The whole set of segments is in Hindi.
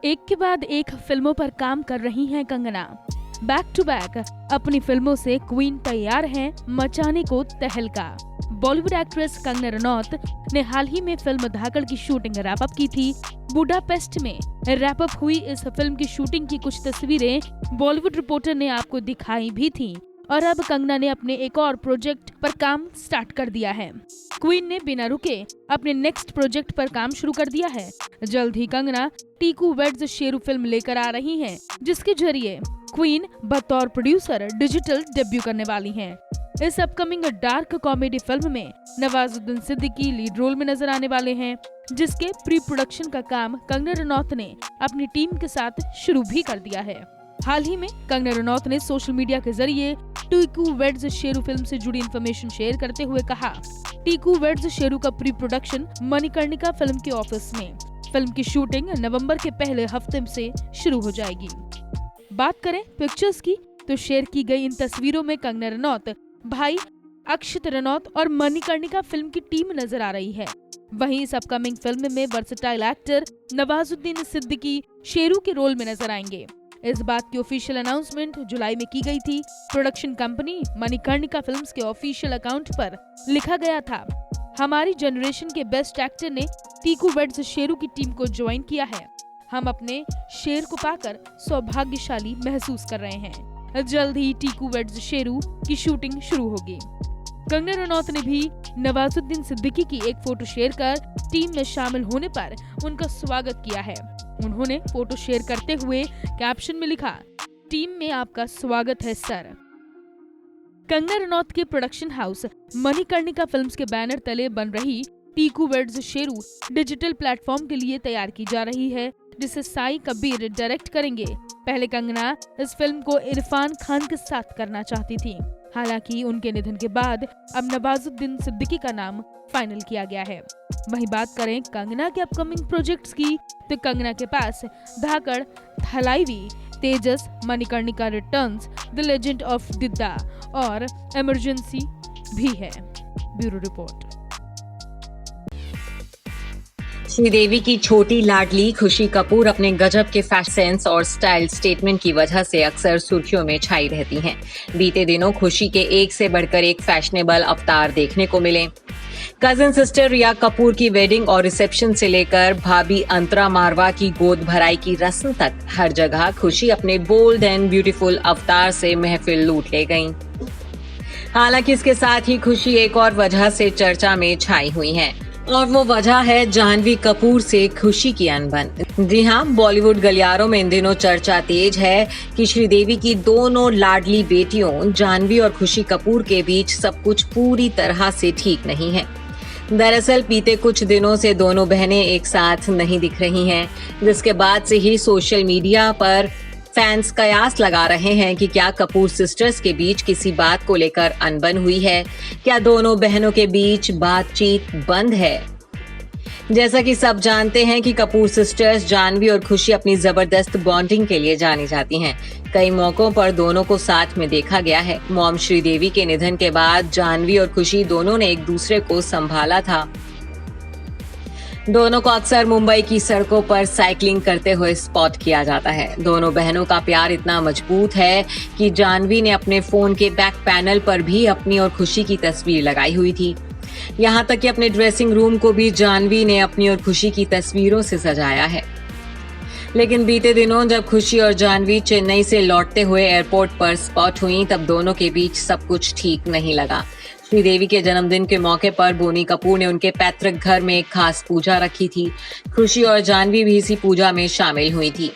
एक के बाद एक फिल्मों पर काम कर रही हैं कंगना। बैक टू बैक अपनी फिल्मों से क्वीन तैयार हैं मचाने को तहलका। बॉलीवुड एक्ट्रेस कंगना रनौत ने हाल ही में फिल्म धाकड़ की शूटिंग रैप अप की थी। बुडापेस्ट में रैप अप हुई इस फिल्म की शूटिंग की कुछ तस्वीरें बॉलीवुड रिपोर्टर ने आपको दिखाई भी थी और अब कंगना ने अपने एक और प्रोजेक्ट पर काम स्टार्ट कर दिया है। क्वीन ने बिना रुके अपने नेक्स्ट प्रोजेक्ट पर काम शुरू कर दिया है। जल्द ही कंगना टीकू वेड्स शेरू फिल्म लेकर आ रही हैं, जिसके जरिए क्वीन बतौर प्रोड्यूसर डिजिटल डेब्यू करने वाली हैं। इस अपकमिंग डार्क कॉमेडी फिल्म में नवाजुद्दीन सिद्दीकी लीड रोल में नजर आने वाले हैं, जिसके प्री प्रोडक्शन का काम कंगना रनौत ने अपनी टीम के साथ शुरू भी कर दिया है। हाल ही में कंगना रनौत ने सोशल मीडिया के जरिए टीकू वेड्स शेरू फिल्म से जुड़ी इंफॉर्मेशन शेयर करते हुए कहा, टीकू वेड्स शेरू का प्री प्रोडक्शन मणिकर्णिका फिल्म के ऑफिस में। फिल्म की शूटिंग नवंबर के पहले हफ्ते से शुरू हो जाएगी। बात करें पिक्चर्स की तो शेयर की गई इन तस्वीरों में कंगना रनौत, भाई अक्षत रनौत और मणिकर्णिका फिल्म की टीम नजर आ रही है। वहीं इस अपकमिंग फिल्म में वर्सेटाइल एक्टर नवाजुद्दीन सिद्दीकी शेरू के रोल में नजर आएंगे। इस बात की ऑफिशियल अनाउंसमेंट जुलाई में की गई थी। प्रोडक्शन कंपनी मणिकर्णिका फिल्म्स के ऑफिशियल अकाउंट पर लिखा गया था, हमारी जनरेशन के बेस्ट एक्टर ने टीकू वेड्स शेरू की टीम को ज्वाइन किया है। हम अपने शेर को पाकर सौभाग्यशाली महसूस कर रहे हैं। जल्द ही टीकू वेड्स शेरू की शूटिंग शुरू होगी। कंगना रनौत ने भी नवाजुद्दीन सिद्दीकी की एक फोटो शेयर कर टीम में शामिल होने पर उनका स्वागत किया है। उन्होंने फोटो शेयर करते हुए कैप्शन में लिखा, टीम में आपका स्वागत है सर। कंगना रनौत के प्रोडक्शन हाउस मणिकर्णिका फिल्म्स के बैनर तले बन रही Tiku weds Sheru digital platform के लिए तैयार की जा रही है, जिसे साई कबीर डायरेक्ट करेंगे। पहले कंगना इस फिल्म को इरफान खान के साथ करना चाहती थी, हालांकि उनके निधन के बाद अब नवाजुद्दीन सिद्दीकी का नाम फाइनल किया गया है। वहीं बात करें कंगना के अपकमिंग प्रोजेक्ट्स की तो कंगना के पास Dhaakad, Thalaivii, Tejas, Manikarnika returns, the legend of Didda और इमरजेंसी भी है। Bureau report. श्रीदेवी की छोटी लाडली खुशी कपूर अपने गजब के फैशन सेंस और स्टाइल स्टेटमेंट की वजह से अक्सर सुर्खियों में छाई रहती हैं। बीते दिनों खुशी के एक से बढ़कर एक फैशनेबल अवतार देखने को मिले। कजिन सिस्टर रिया कपूर की वेडिंग और रिसेप्शन से लेकर भाभी अंतरा मारवा की गोद भराई की रस्म तक हर जगह खुशी अपने बोल्ड एंड ब्यूटीफुल अवतार से महफिल लूट ले गईं। हालांकि इसके साथ ही खुशी एक और वजह से चर्चा में छाई हुई हैं और वो वजह है जाह्नवी कपूर से खुशी की अनबन। जी हाँ, बॉलीवुड गलियारों में इन दिनों चर्चा तेज है कि श्रीदेवी की दोनों लाडली बेटियों जाह्नवी और खुशी कपूर के बीच सब कुछ पूरी तरह से ठीक नहीं है। दरअसल बीते कुछ दिनों से दोनों बहनें एक साथ नहीं दिख रही हैं, जिसके बाद से ही सोशल मीडिया पर फैंस कयास लगा रहे हैं कि क्या कपूर सिस्टर्स के बीच किसी बात को लेकर अनबन हुई है, क्या दोनों बहनों के बीच बातचीत बंद है। जैसा कि सब जानते हैं कि कपूर सिस्टर्स जाह्नवी और खुशी अपनी जबरदस्त बॉन्डिंग के लिए जानी जाती हैं। कई मौकों पर दोनों को साथ में देखा गया है। मॉम श्रीदेवी के निधन के बाद जाह्नवी और खुशी दोनों ने एक दूसरे को संभाला था। दोनों को अक्सर मुंबई की सड़कों पर साइकिलिंग करते हुए स्पॉट किया जाता है। दोनों बहनों का प्यार इतना मजबूत है कि जाह्नवी ने अपने फोन के बैक पैनल पर भी अपनी और खुशी की तस्वीर लगाई हुई थी। यहाँ तक कि अपने ड्रेसिंग रूम को भी जाह्नवी ने अपनी और खुशी की तस्वीरों से सजाया है। लेकिन बीते दिनों जब खुशी और जाह्नवी चेन्नई से लौटते हुए एयरपोर्ट पर स्पॉट हुई, तब दोनों के बीच सब कुछ ठीक नहीं लगा। श्रीदेवी के जन्मदिन के मौके पर बोनी कपूर ने उनके पैतृक घर में एक खास पूजा रखी थी। खुशी और जाह्नवी भी इसी पूजा में शामिल हुई थी।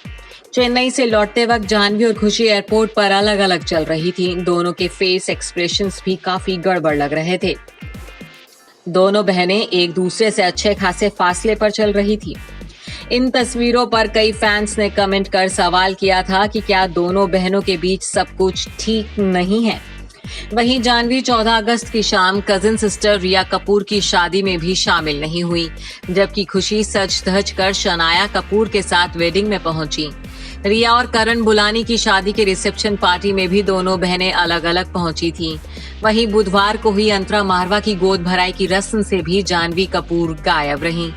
चेन्नई से लौटते वक्त जाह्नवी और खुशी एयरपोर्ट पर अलग अलग चल रही थी। दोनों के फेस एक्सप्रेशंस भी काफी गड़बड़ लग रहे थे। दोनों बहनें एक दूसरे से अच्छे खासे फासले पर चल रही थी। इन तस्वीरों पर कई फैंस ने कमेंट कर सवाल किया था कि क्या दोनों बहनों के बीच सब कुछ ठीक नहीं है। वहीं जाह्नवी 14 अगस्त की शाम कजिन सिस्टर रिया कपूर की शादी में भी शामिल नहीं हुई, जबकि खुशी सज धज कर शनाया कपूर के साथ वेडिंग में पहुंची। रिया और करण बुलानी की शादी के रिसेप्शन पार्टी में भी दोनों बहनें अलग अलग पहुंची थीं। वहीं बुधवार को हुई अंतरा मारवा की गोद भराई की रस्म से भी जाह्नवी कपूर गायब रहीं।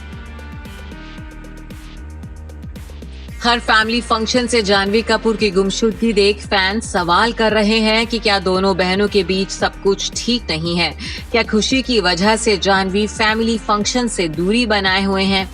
हर फैमिली फंक्शन से जानवी कपूर की गुमशुदगी देख फैंस सवाल कर रहे हैं कि क्या दोनों बहनों के बीच सब कुछ ठीक नहीं है। क्या खुशी की वजह से जानवी फैमिली फंक्शन से दूरी बनाए हुए हैं।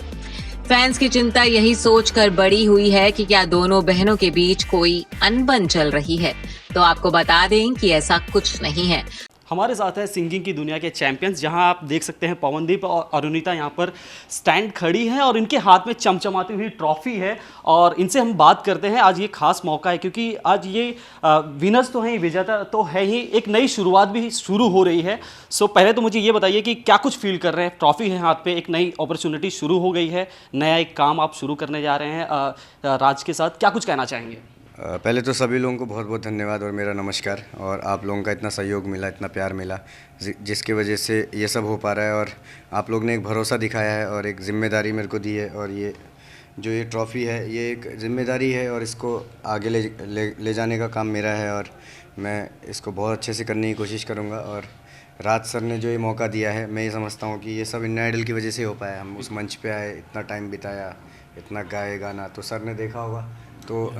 फैंस की चिंता यही सोचकर बड़ी हुई है कि क्या दोनों बहनों के बीच कोई अनबन चल रही है। तो आपको बता दें कि ऐसा कुछ नहीं है। हमारे साथ है सिंगिंग की दुनिया के चैंपियंस, जहां आप देख सकते हैं पवनदीप और अरुणिता यहाँ पर स्टैंड खड़ी हैं और इनके हाथ में चमचमाती हुई ट्रॉफी है और इनसे हम बात करते हैं। आज ये खास मौका है क्योंकि आज ये विनर्स तो हैं, विजेता तो है ही, एक नई शुरुआत भी शुरू हो रही है। सो पहले तो मुझे ये बताइए कि क्या कुछ फील कर रहे हैं। ट्रॉफी है हाथ पे, एक नई अपॉर्चुनिटी शुरू हो गई है, नया एक काम आप शुरू करने जा रहे हैं राज के साथ, क्या कुछ कहना चाहेंगे? पहले तो सभी लोगों को बहुत बहुत धन्यवाद और मेरा नमस्कार। और आप लोगों का इतना सहयोग मिला, इतना प्यार मिला, जिसकी वजह से ये सब हो पा रहा है। और आप लोग ने एक भरोसा दिखाया है और एक ज़िम्मेदारी मेरे को दी है। और ये जो ये ट्रॉफ़ी है ये एक ज़िम्मेदारी है और इसको आगे ले जाने का काम मेरा है और मैं इसको बहुत अच्छे से करने की कोशिश करूँगा। और राज सर ने जो ये मौका दिया है, मैं ये समझता हूँ कि ये सब इंडियन आइडल की वजह से हो पाया। हम उस मंच पे आए, इतना टाइम बिताया, इतना गाए गाना, तो सर ने देखा होगा, तो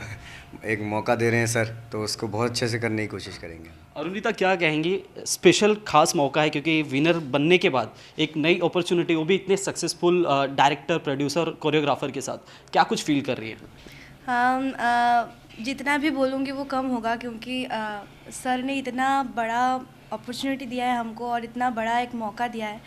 एक मौका दे रहे हैं सर, तो उसको बहुत अच्छे से करने की कोशिश करेंगे। अरुणिता, क्या कहेंगी? स्पेशल खास मौका है क्योंकि विनर बनने के बाद एक नई अपॉर्चुनिटी, वो भी इतने सक्सेसफुल डायरेक्टर, प्रोड्यूसर, कोरियोग्राफर के साथ, क्या कुछ फील कर रही है? जितना भी बोलूँगी वो कम होगा क्योंकि सर ने इतना बड़ा अपॉर्चुनिटी दिया है हमको और इतना बड़ा एक मौका दिया है,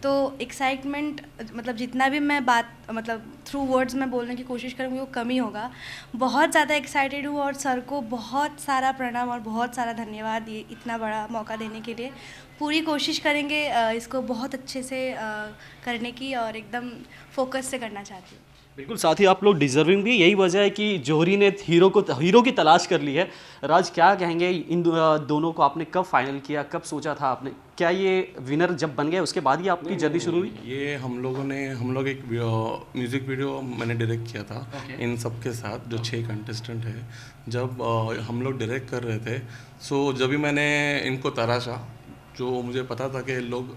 तो एक्साइटमेंट मतलब जितना भी मैं बात मतलब थ्रू वर्ड्स में बोलने की कोशिश करूँगी वो कम ही होगा। बहुत ज़्यादा एक्साइटेड हूँ और सर को बहुत सारा प्रणाम और बहुत सारा धन्यवाद ये इतना बड़ा मौका देने के लिए। पूरी कोशिश करेंगे इसको बहुत अच्छे से करने की और एकदम फोकस से करना चाहती हूँ। बिल्कुल, साथ ही आप लोग डिजर्विंग भी, यही वजह है कि जौहरी ने हीरो की तलाश कर ली है। राज, क्या कहेंगे? इन दोनों को आपने कब फाइनल किया, कब सोचा था आपने? क्या ये विनर जब बन गए उसके बाद ही आपकी जर्नी शुरू हुई? ये हम लोग एक म्यूज़िक वीडियो मैंने डायरेक्ट किया था इन सब के साथ, जो 6 कंटेस्टेंट है। जब हम लोग डायरेक्ट कर रहे थे, सो जब भी मैंने इनको तराशा, जो मुझे पता था कि लोग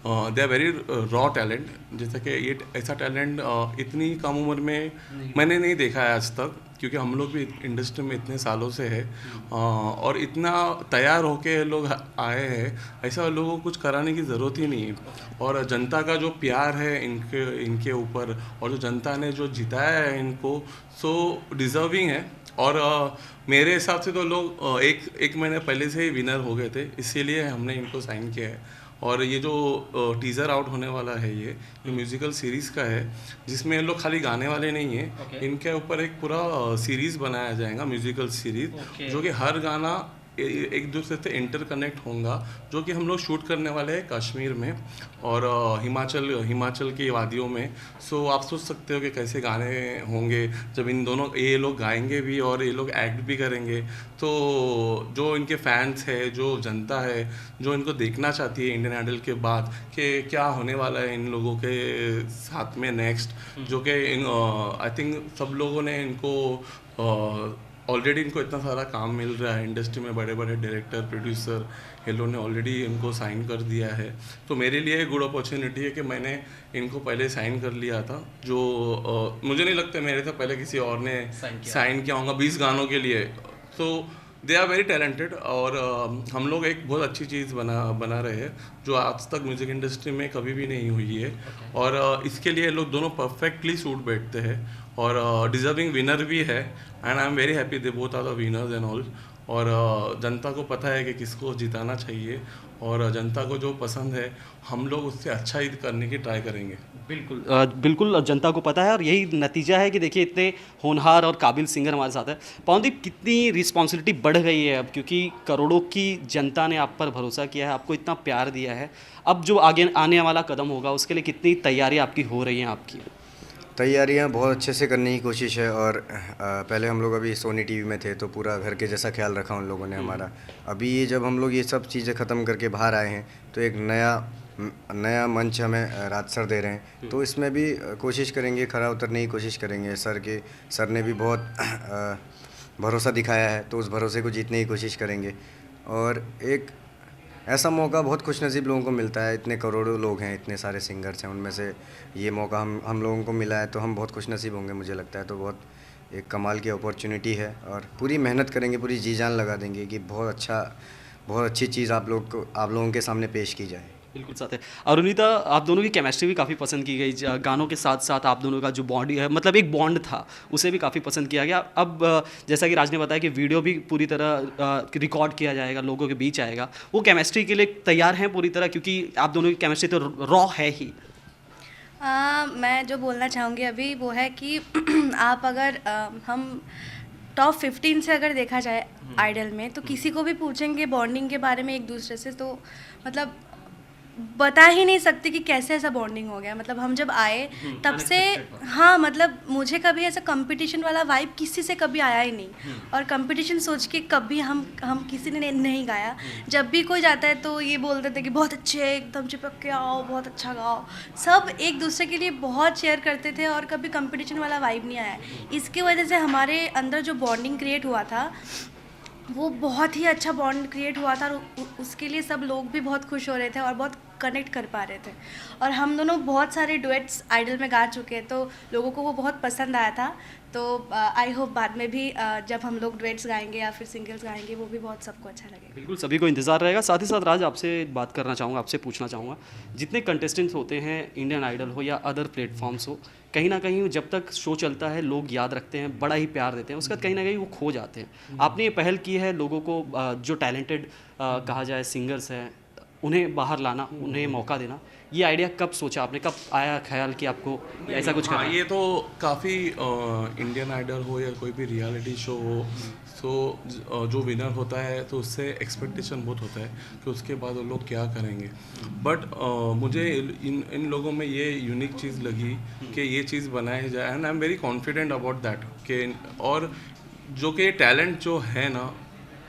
they are very raw talent, जैसे कि ये ऐसा टैलेंट इतनी कम उम्र में मैंने नहीं देखा है आज तक, क्योंकि हम लोग भी इंडस्ट्री में इतने सालों से है और इतना तैयार होके लोग आए हैं। ऐसा लोगों को कुछ कराने की ज़रूरत ही नहीं है। और जनता का जो प्यार है इनके ऊपर और जो जनता ने जो जिताया है इनको, सो डिज़र्विंग है। और मेरे हिसाब से तो लोग एक महीने पहले से ही विनर हो गए थे, इसीलिए हमने इनको साइन किया है। और ये जो टीज़र आउट होने वाला है ये म्यूज़िकल सीरीज़ का है, जिसमें ये लोग खाली गाने वाले नहीं हैं। इनके ऊपर एक पूरा सीरीज़ बनाया जाएगा, म्यूज़िकल सीरीज़, जो कि हर गाना एक दूसरे से इंटरकनेक्ट होगा, जो कि हम लोग शूट करने वाले हैं कश्मीर में और हिमाचल की वादियों में। सो आप सोच सकते हो कि कैसे गाने होंगे जब ये लोग गाएंगे भी और ये लोग एक्ट भी करेंगे। तो जो इनके फैंस है, जो जनता है, जो इनको देखना चाहती है इंडियन आइडल के बाद कि क्या होने वाला है इन लोगों के साथ में नेक्स्ट, जो कि आई थिंक सब लोगों ने इनको ऑलरेडी इनको इतना सारा काम मिल रहा है इंडस्ट्री में, बड़े बड़े डायरेक्टर, प्रोड्यूसर, ये लोगों ने ऑलरेडी इनको साइन कर दिया है। तो मेरे लिए गुड अपॉर्चुनिटी है कि मैंने इनको पहले साइन कर लिया था, जो मुझे नहीं लगता मेरे से पहले किसी और ने साइन किया होगा 20 गानों के लिए। तो दे आर वेरी टैलेंटेड और हम लोग एक बहुत अच्छी चीज़ बना रहे हैं, जो आज तक म्यूज़िक इंडस्ट्री में कभी भी नहीं हुई है। और इसके लिए लोग दोनों परफेक्टली सूट बैठते हैं और डिजर्विंग विनर भी है। And I am very happy they both are the winners and all. और जनता को पता है कि किसको जिताना चाहिए और जनता को जो पसंद है हम लोग उससे अच्छा ही करने की ट्राई करेंगे। बिल्कुल जनता को पता है और यही नतीजा है कि देखिए इतने होनहार और काबिल सिंगर हमारे साथ है। पवनदीप, कितनी रिस्पॉन्सिबिलिटी बढ़ गई है अब, क्योंकि करोड़ों की जनता ने आप पर भरोसा किया है, आपको इतना प्यार दिया है। अब जो आगे आने वाला कदम होगा उसके लिए कितनी तैयारी आपकी हो रही हैं? आपकी तैयारियां बहुत अच्छे से करने की कोशिश है। और पहले हम लोग अभी सोनी टीवी में थे तो पूरा घर के जैसा ख्याल रखा उन लोगों ने हमारा। अभी ये जब हम लोग ये सब चीज़ें ख़त्म करके बाहर आए हैं तो एक नया मंच हमें राज सर दे रहे हैं, तो इसमें भी कोशिश करेंगे, खरा उतरने की कोशिश करेंगे। सर ने भी बहुत भरोसा दिखाया है, तो उस भरोसे को जीतने की कोशिश करेंगे। और एक ऐसा मौका बहुत खुशनसीब लोगों को मिलता है, इतने करोड़ों लोग हैं, इतने सारे सिंगर्स हैं, उनमें से ये मौका हम लोगों को मिला है, तो हम बहुत खुशनसीब होंगे मुझे लगता है। तो बहुत एक कमाल की अपॉर्चुनिटी है और पूरी मेहनत करेंगे, पूरी जी जान लगा देंगे कि बहुत अच्छी चीज़ आप लोगों के सामने पेश की जाए। बिल्कुल साथ है। अरुणिता, आप दोनों की केमिस्ट्री भी काफ़ी पसंद की गई, गानों के साथ साथ आप दोनों का जो बॉन्ड है, मतलब एक बॉन्ड था, उसे भी काफ़ी पसंद किया गया। अब जैसा कि राज ने बताया कि वीडियो भी पूरी तरह रिकॉर्ड किया जाएगा, लोगों के बीच आएगा, वो केमिस्ट्री के लिए तैयार हैं पूरी तरह, क्योंकि आप दोनों की केमिस्ट्री तो रॉ है ही। मैं जो बोलना चाहूँगी अभी वो है कि आप अगर हम टॉप 15 से अगर देखा जाए आइडल में, तो किसी को भी पूछेंगे बॉन्डिंग के बारे में एक दूसरे से, तो मतलब बता ही नहीं सकते कि कैसे ऐसा बॉन्डिंग हो गया। मतलब हम जब आए तब से, हाँ, मतलब मुझे कभी ऐसा कंपटीशन वाला वाइब किसी से कभी आया ही नहीं, और कंपटीशन सोच के कभी हम किसी ने नहीं गाया। जब भी कोई जाता है तो ये बोलते थे कि बहुत अच्छे, एकदम चिपक के आओ, बहुत अच्छा गाओ। सब एक दूसरे के लिए बहुत शेयर करते थे और कभी कंपटीशन वाला वाइब नहीं आया। इसकी वजह से हमारे अंदर जो बॉन्डिंग क्रिएट हुआ था वो बहुत ही अच्छा बॉन्ड क्रिएट हुआ था, और उसके लिए सब लोग भी बहुत खुश हो रहे थे और बहुत कनेक्ट कर पा रहे थे। और हम दोनों बहुत सारे डुएट्स आइडल में गा चुके हैं, तो लोगों को वो बहुत पसंद आया था। तो आई होप बाद में भी जब हम लोग डुएट्स गाएंगे या फिर सिंगल्स गाएंगे, वो भी बहुत सबको अच्छा लगेगा। बिल्कुल, सभी को इंतज़ार रहेगा। साथ ही साथ राज, आपसे बात करना चाहूँगा, आपसे पूछना चाहूँगा, जितने कंटेस्टेंट्स होते हैं, इंडियन आइडल हो या अदर प्लेटफॉर्म्स हो, कहीं ना कहीं जब तक शो चलता है लोग याद रखते हैं, बड़ा ही प्यार देते हैं, उसके बाद कहीं ना कहीं वो खो जाते हैं। आपने ये पहल की है लोगों को, जो टैलेंटेड कहा जाए सिंगर्स हैं, उन्हें बाहर लाना, उन्हें मौका देना। ये आइडिया कब सोचा आपने, कब आया ख्याल कि आपको ऐसा कुछ करना है? ये तो काफ़ी इंडियन आइडल हो या कोई भी रियलिटी शो हो, तो जो विनर होता है तो उससे एक्सपेक्टेशन बहुत होता है कि उसके बाद वो लोग क्या करेंगे। बट मुझे इन लोगों में ये यूनिक चीज़ लगी कि ये चीज़ बनाई जाए, and I am very confident about that कि, और जो कि टैलेंट जो है ना,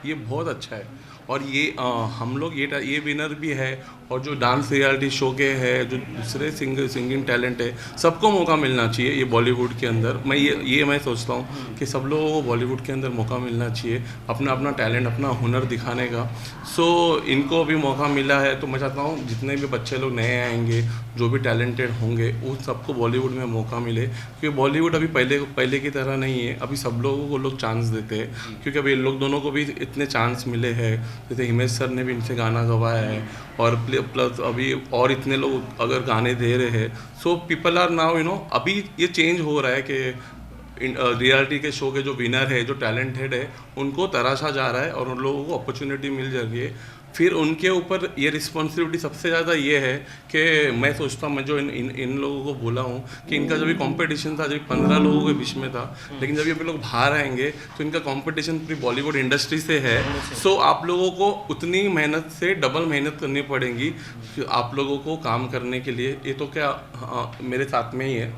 ये बहुत अच्छा है। और ये हम लोग ये विनर भी है, और जो डांस रियलिटी शो के है, जो दूसरे सिंगिंग टैलेंट है, सबको मौका मिलना चाहिए ये बॉलीवुड के अंदर। मैं सोचता हूँ कि सब लोगों को बॉलीवुड के अंदर मौका मिलना चाहिए अपना अपना टैलेंट, अपना हुनर दिखाने का। सो इनको भी मौका मिला है, तो मैं चाहता हूँ जितने भी बच्चे लोग नए आएंगे, जो भी टैलेंटेड होंगे, उन सबको बॉलीवुड में मौका मिले, क्योंकि बॉलीवुड अभी पहले की तरह नहीं है। अभी सब लोगों को लोग चांस देते हैं, क्योंकि अभी लोग दोनों को भी इतने चांस मिले हैं। जैसे हिमेश सर ने भी इनसे गाना गवाया है, और प्लस अभी और इतने लोग अगर गाने दे रहे हैं, सो पीपल आर नाउ अभी ये चेंज हो रहा है कि रियलिटी के शो के जो विनर है, जो टैलेंटेड है, उनको तराशा जा रहा है और उन लोगों को अपॉर्चुनिटी मिल जा रही है। फिर उनके ऊपर ये रिस्पॉन्सिबिलिटी सबसे ज़्यादा ये है कि मैं सोचता हूँ, मैं जो इन लोगों को बोला हूँ कि इनका जब भी कंपटीशन था, जब 15 लोगों के बीच में था, लेकिन जब ये लोग बाहर आएंगे तो इनका कंपटीशन पूरी बॉलीवुड इंडस्ट्री से है। सो आप लोगों को उतनी मेहनत से डबल मेहनत करनी पड़ेगी आप लोगों को काम करने के लिए। ये तो क्या मेरे साथ में ही है,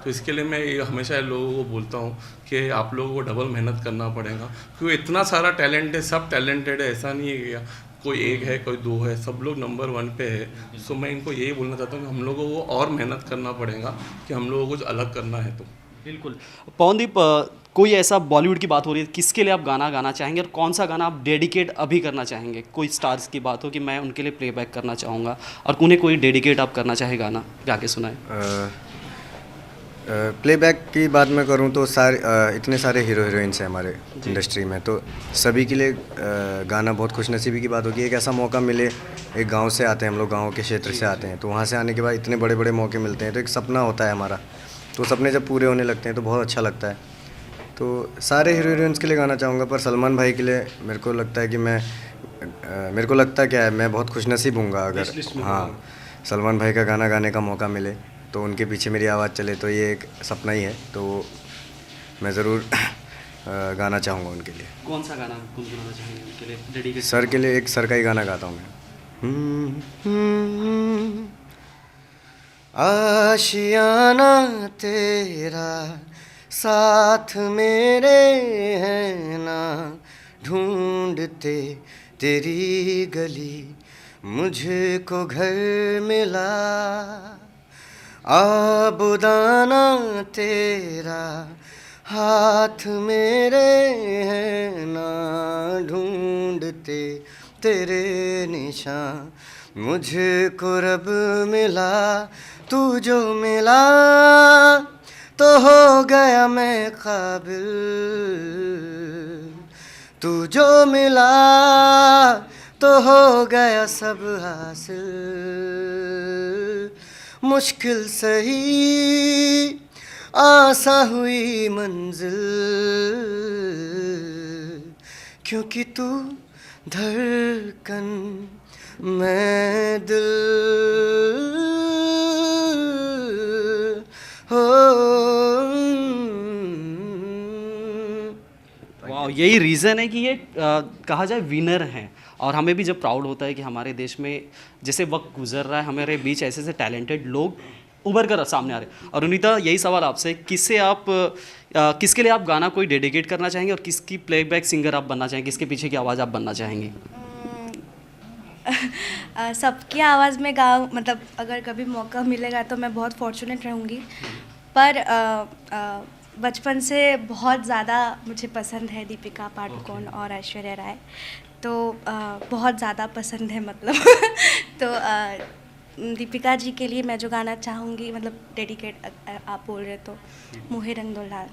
तो इसके लिए मैं ये हमेशा लोगों को बोलता हूँ कि आप लोगों को डबल मेहनत करना पड़ेगा, क्योंकि इतना सारा टैलेंट है, सब टैलेंटेड है। ऐसा नहीं है कि कोई एक है, कोई दो है, सब लोग नंबर 1 पे है। सो मैं इनको यही बोलना चाहता हूँ कि हम लोगों को और मेहनत करना पड़ेगा कि हम लोगों को कुछ अलग करना है। तो बिल्कुल। पवनदीप, कोई ऐसा बॉलीवुड की बात हो रही है, किसके लिए आप गाना गाना चाहेंगे और कौन सा गाना आप डेडिकेट अभी करना चाहेंगे? कोई स्टार्स की बात हो कि मैं उनके लिए प्लेबैक करना चाहूँगा, और उन्हें कोई डेडिकेट आप करना चाहे गाना गा के सुनाए। प्लेबैक की बात मैं करूं तो इतने सारे हीरो हीरोइंस हैं हमारे इंडस्ट्री में, तो सभी के लिए गाना बहुत खुशनसीबी की बात होगी। एक ऐसा मौका मिले, एक गांव से आते हैं हम लोग, गांव के क्षेत्र से आते हैं, तो वहां से आने के बाद इतने बड़े बड़े मौके मिलते हैं, तो एक सपना होता है हमारा, तो सपने जब पूरे होने लगते हैं तो बहुत अच्छा लगता है। तो सारे हीरो हीरोइंस के लिए गाना चाहूँगा, पर सलमान भाई के लिए मेरे को लगता है कि मेरे को लगता क्या है, मैं बहुत खुशनसीब हूँगा अगर सलमान भाई का गाना गाने का मौका मिले, तो उनके पीछे मेरी आवाज़ चले, तो ये एक सपना ही है। तो मैं ज़रूर गाना चाहूँगा उनके लिए। कौन सा गाना गुनगुनाना चाहेंगे उनके लिए डेडिकेट? सर के लिए एक सर का ही गाना गाता हूँ मैं। आशियाना तेरा साथ मेरे है ना, ढूंढते तेरी गली मुझको घर मिला, आबुदाना तेरा हाथ मेरे है ना, ढूंढते तेरे निशान मुझको रब मिला, तू जो मिला तो हो गया मैं काबिल, तू जो मिला तो हो गया सब हासिल, मुश्किल सही आसान हुई मंजिल, क्योंकि तू धड़कन मैं दिल हो। वाह, यही रीज़न है कि ये कहा जाए विनर हैं। और हमें भी जब प्राउड होता है कि हमारे देश में जैसे वक्त गुजर रहा है, हमारे बीच ऐसे ऐसे टैलेंटेड लोग उभर कर सामने आ रहे हैं। और अरुणिता, यही सवाल आपसे, किसके लिए आप गाना कोई डेडिकेट करना चाहेंगे और किसकी प्लेबैक सिंगर आप बनना चाहेंगे, किसके पीछे की आवाज़ आप बनना चाहेंगे? सबकी आवाज़ में गाऊँ, मतलब अगर कभी मौका मिलेगा तो मैं बहुत फॉर्चुनेट रहूँगी। पर बचपन से बहुत ज़्यादा मुझे पसंद है दीपिका पादुकोण और ऐश्वर्या राय, तो बहुत ज़्यादा पसंद है मतलब तो दीपिका जी के लिए मैं जो गाना चाहूँगी, मतलब डेडिकेट आप बोल रहे तो मोहे रंग दो लाल।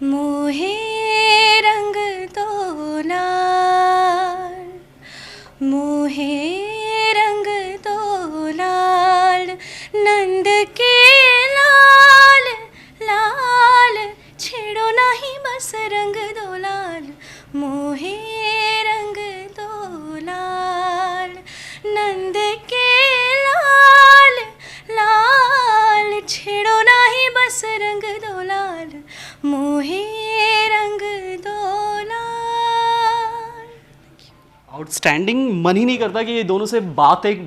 मोहे रंग दो लाल, मोहे रंग दो लाल, नंद के लाल लाल, छेड़ो नहीं बस रंग दो लाल, मोहे रंग दो लाल, नंद के लाल लाल, छेड़ो नहीं बस रंग दो लाल, मोहे रंग दो लाल। आउटस्टैंडिंग। मन ही नहीं करता कि ये दोनों से बात एक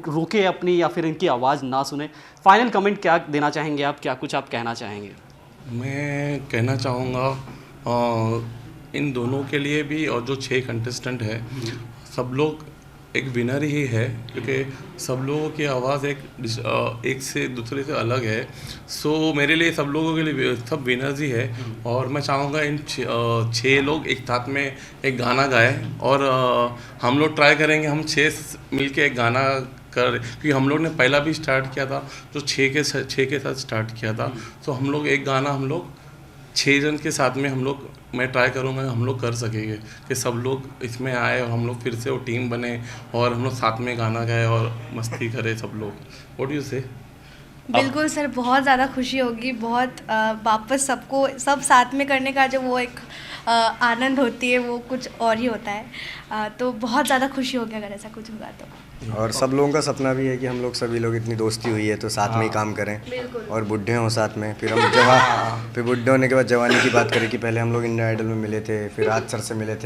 रोके अपनी, या फिर इनकी आवाज़ ना सुने। फाइनल कमेंट क्या देना चाहेंगे आप, क्या कुछ आप कहना चाहेंगे? मैं कहना चाहूँगा इन दोनों के लिए भी, और जो 6 कंटेस्टेंट है सब लोग एक विनर ही है, क्योंकि सब लोगों की आवाज़ एक से दूसरे से अलग है। सो मेरे लिए सब लोगों के लिए सब विनर्स ही है। और मैं चाहूँगा इन 6 लोग एक साथ में एक गाना गाएं, और हम लोग ट्राई करेंगे हम 6 मिलके एक गाना क्योंकि हम लोग ने पहला भी स्टार्ट किया था जो 6 के साथ स्टार्ट किया था। तो हम लोग एक गाना हम लोग 6 जन के साथ में मैं ट्राई करूँगा हम लोग कर सकेंगे कि सब लोग इसमें आए और हम लोग फिर से वो टीम बने और हम लोग साथ में गाना गाए और मस्ती करें सब लोग। व्हाट डू यू से? बिल्कुल सर, बहुत ज़्यादा खुशी होगी, बहुत वापस सबको सब साथ में करने का जो वो एक आनंद होती है वो कुछ और ही होता है। तो बहुत ज़्यादा खुशी होगी अगर ऐसा कुछ होगा तो। और सब लोगों का सपना भी है कि हम लोग सभी लोग इतनी दोस्ती हुई है तो साथ में ही काम करें और बुढ़े हों साथ में। फिर हम फिर बुढ़े होने के बाद जवानी की बात करें कि पहले हम लोग इंडियन आइडल में मिले थे, फिर राज सर से मिले थे,